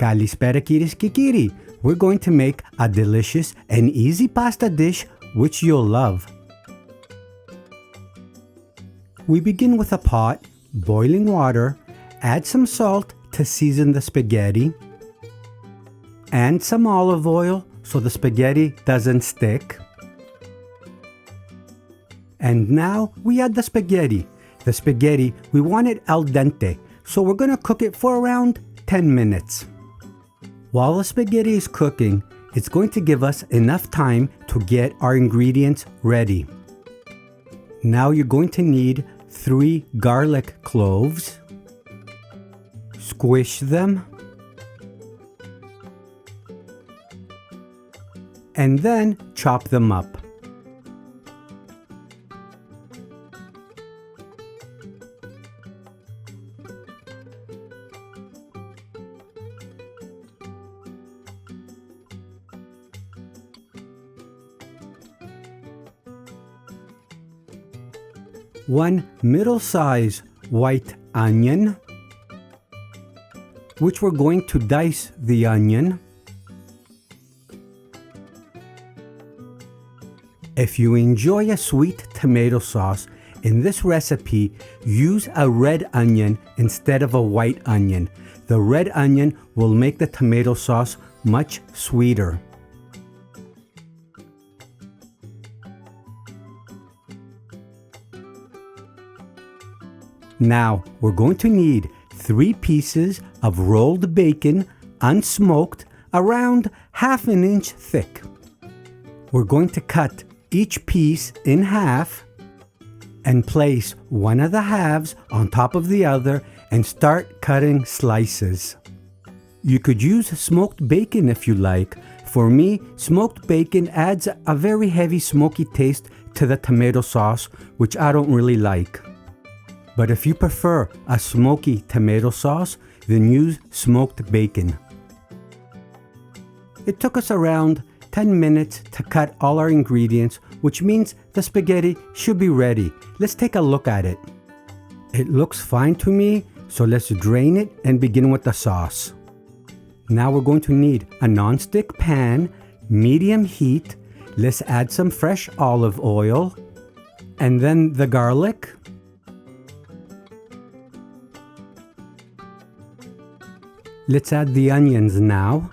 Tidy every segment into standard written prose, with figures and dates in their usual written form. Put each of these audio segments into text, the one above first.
Kalispera kiris kikiri. We're going to make a delicious and easy pasta dish which you'll love. We begin with a pot, boiling water, add some salt to season the spaghetti, and some olive oil so the spaghetti doesn't stick. And now we add the spaghetti. The spaghetti, we want it al dente, so we're going to cook it for around 10 minutes. While the spaghetti is cooking, it's going to give us enough time to get our ingredients ready. Now you're going to need 3 garlic cloves. Squish them. And then chop them up. One middle-sized white onion, which we're going to dice the onion. If you enjoy a sweet tomato sauce, in this recipe, use a red onion instead of a white onion. The red onion will make the tomato sauce much sweeter. Now, we're going to need 3 pieces of rolled bacon, unsmoked, around ½ an inch thick. We're going to cut each piece in half and place one of the halves on top of the other and start cutting slices. You could use smoked bacon if you like. For me, smoked bacon adds a very heavy smoky taste to the tomato sauce, which I don't really like. But if you prefer a smoky tomato sauce, then use smoked bacon. It took us around 10 minutes to cut all our ingredients, which means the spaghetti should be ready. Let's take a look at it. It looks fine to me, so let's drain it and begin with the sauce. Now we're going to need a non-stick pan, medium heat. Let's add some fresh olive oil, and then the garlic. Let's add the onions now.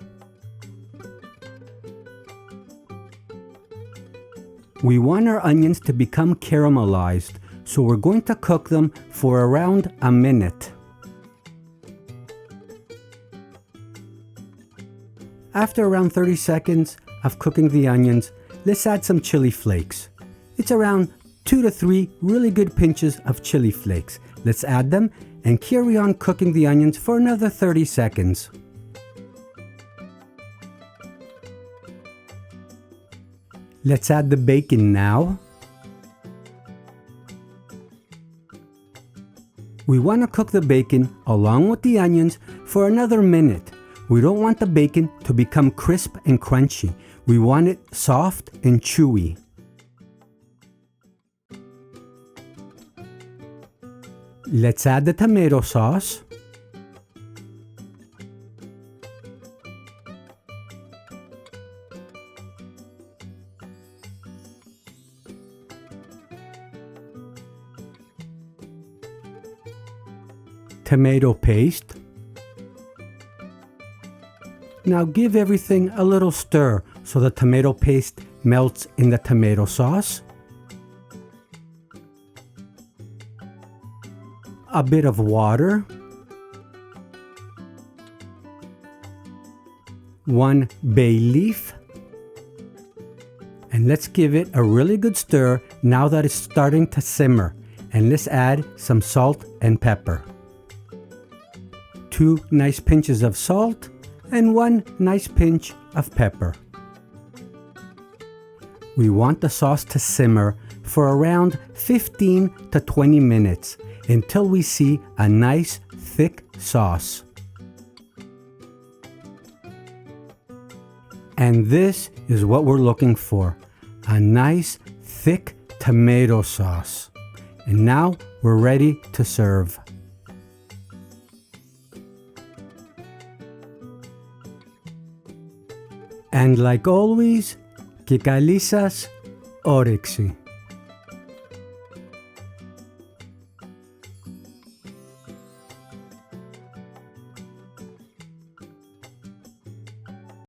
We want our onions to become caramelized, so we're going to cook them for around a minute. After around 30 seconds of cooking the onions, let's add some chili flakes. It's around 2 to 3 really good pinches of chili flakes. Let's add them and carry on cooking the onions for another 30 seconds. Let's add the bacon now. We want to cook the bacon along with the onions for another minute. We don't want the bacon to become crisp and crunchy. We want it soft and chewy. Let's add the tomato sauce. Tomato paste. Now give everything a little stir so the tomato paste melts in the tomato sauce. A bit of water. 1 bay leaf. And let's give it a really good stir now that it's starting to simmer. And let's add some salt and pepper. 2 nice pinches of salt and 1 nice pinch of pepper. We want the sauce to simmer for around 15 to 20 minutes until we see a nice thick sauce. And this is what we're looking for, a nice thick tomato sauce. And now we're ready to serve. And like always, και καλή σας όρεξη.